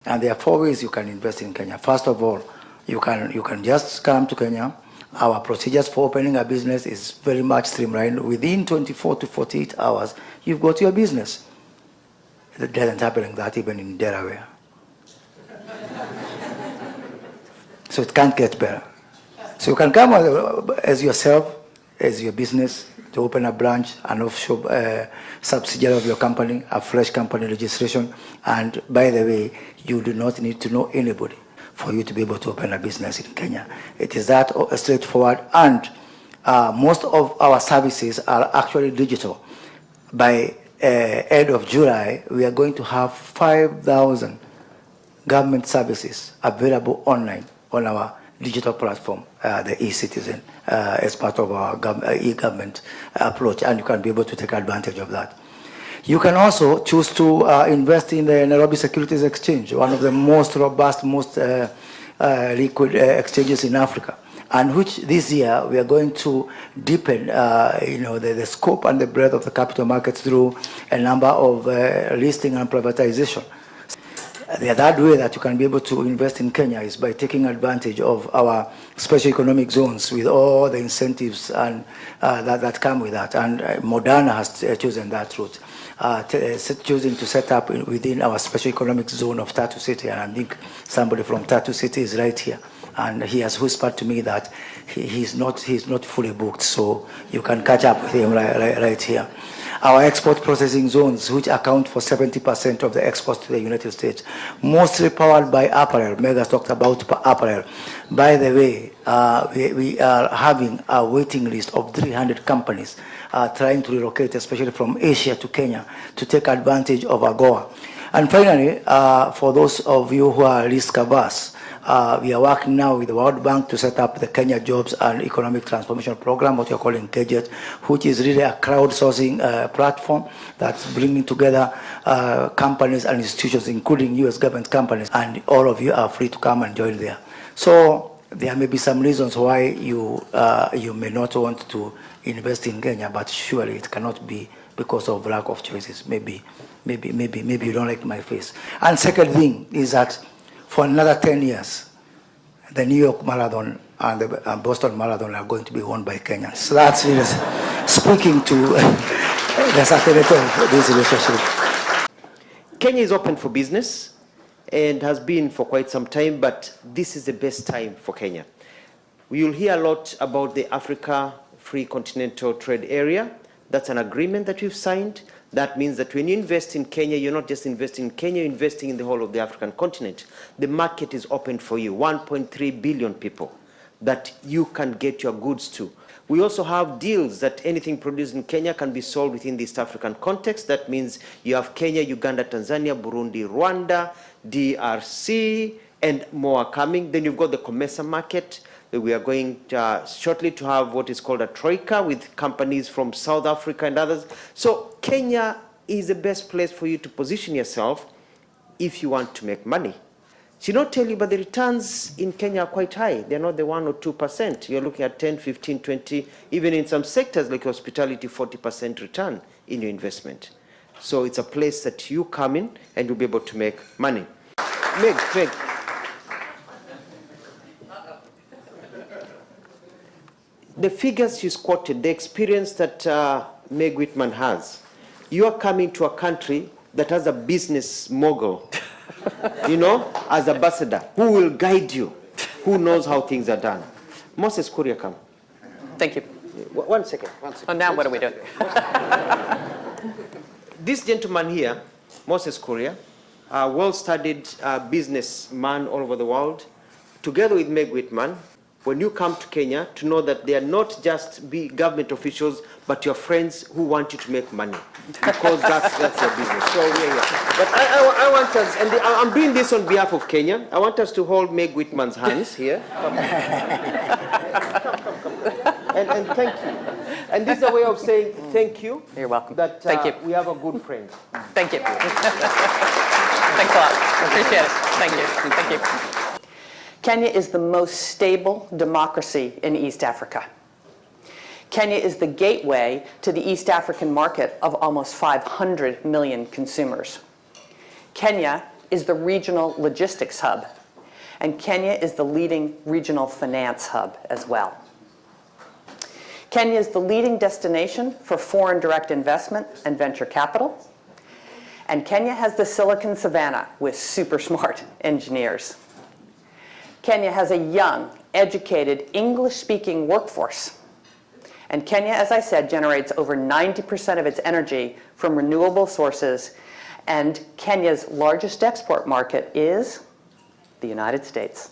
And there are 4 ways you can invest in Kenya. First of all, you can just come to Kenya. Our procedures for opening a business is very much streamlined. Within 24 to 48 hours, you've got your business. It doesn't happen like that even in Delaware. So it can't get better. So you can come as yourself, as your business, to open a branch, an offshore subsidiary of your company, a fresh company registration. And by the way, you do not need to know anybody for you to be able to open a business in Kenya. It is that straightforward, and most of our services are actually digital. By end of July, we are going to have 5,000 government services available online on our digital platform, the e-citizen, as part of our e-government approach, and you can be able to take advantage of that. You can also choose to invest in the Nairobi Securities Exchange, one of the most robust, most liquid exchanges in Africa, and which this year we are going to deepen the scope and the breadth of the capital markets through a number of listing and privatization. The third way that you can be able to invest in Kenya is by taking advantage of our special economic zones with all the incentives and that come with that. And Moderna has chosen that route, choosing to set up within our special economic zone of Tatu City. And I think somebody from Tatu City is right here. And he has whispered to me that he's not fully booked, so you can catch up with him right here. Our export processing zones, which account for 70% of the exports to the United States, mostly powered by apparel. Megas talked about apparel. By the way, we are having a waiting list of 300 companies trying to relocate, especially from Asia to Kenya, to take advantage of AGOA. And finally, for those of you who are risk averse, we are working now with the World Bank to set up the Kenya Jobs and Economic Transformation Program, what you're calling KJET, which is really a crowdsourcing platform that's bringing together companies and institutions, including U.S. government companies, and all of you are free to come and join there. So there may be some reasons why you may not want to invest in Kenya, but surely it cannot be because of lack of choices. Maybe you don't like my face. And second thing is that for another 10 years, the New York Marathon and the Boston Marathon are going to be won by Kenyans. So that's really speaking to the certainty of this relationship. Kenya is open for business and has been for quite some time, but this is the best time for Kenya. You'll hear a lot about the Africa Free Continental Trade Area. That's an agreement that we've signed. That means that when you invest in Kenya, you're not just investing in Kenya, you're investing in the whole of the African continent. The market is open for you, 1.3 billion people that you can get your goods to. We also have deals that anything produced in Kenya can be sold within the East African context. That means you have Kenya, Uganda, Tanzania, Burundi, Rwanda, DRC, and more are coming. Then you've got the COMESA market. We are going shortly to have what is called a troika with companies from South Africa and others. So Kenya is the best place for you to position yourself if you want to make money. She not tell you, but the returns in Kenya are quite high. They're not the 1 or 2%. You're looking at 10, 15, 20, even in some sectors like hospitality, 40% return in your investment. So it's a place that you come in and you'll be able to make money. Meg. The figures she's quoted, the experience that Meg Whitman has, you are coming to a country that has a business mogul, as ambassador, who will guide you, who knows how things are done. Moses Kuria, come. Thank you. One second. Oh, now what are we doing? This gentleman here, Moses Kuria, a well-studied businessman all over the world, together with Meg Whitman, when you come to Kenya, to know that they are not just government officials, but your friends who want you to make money, because that's your business. So yeah. But I want us, and I'm doing this on behalf of Kenya. I want us to hold Meg Whitman's hands here. Come. And thank you. And this is a way of saying thank you. You're welcome. That thank you. We have a good friend. Thank you. Thanks a lot. Appreciate it. Thank you. Kenya is the most stable democracy in East Africa. Kenya is the gateway to the East African market of almost 500 million consumers. Kenya is the regional logistics hub, and Kenya is the leading regional finance hub as well. Kenya is the leading destination for foreign direct investment and venture capital, and Kenya has the Silicon Savannah with super smart engineers. Kenya has a young, educated, English-speaking workforce. And Kenya, as I said, generates over 90% of its energy from renewable sources. And Kenya's largest export market is the United States.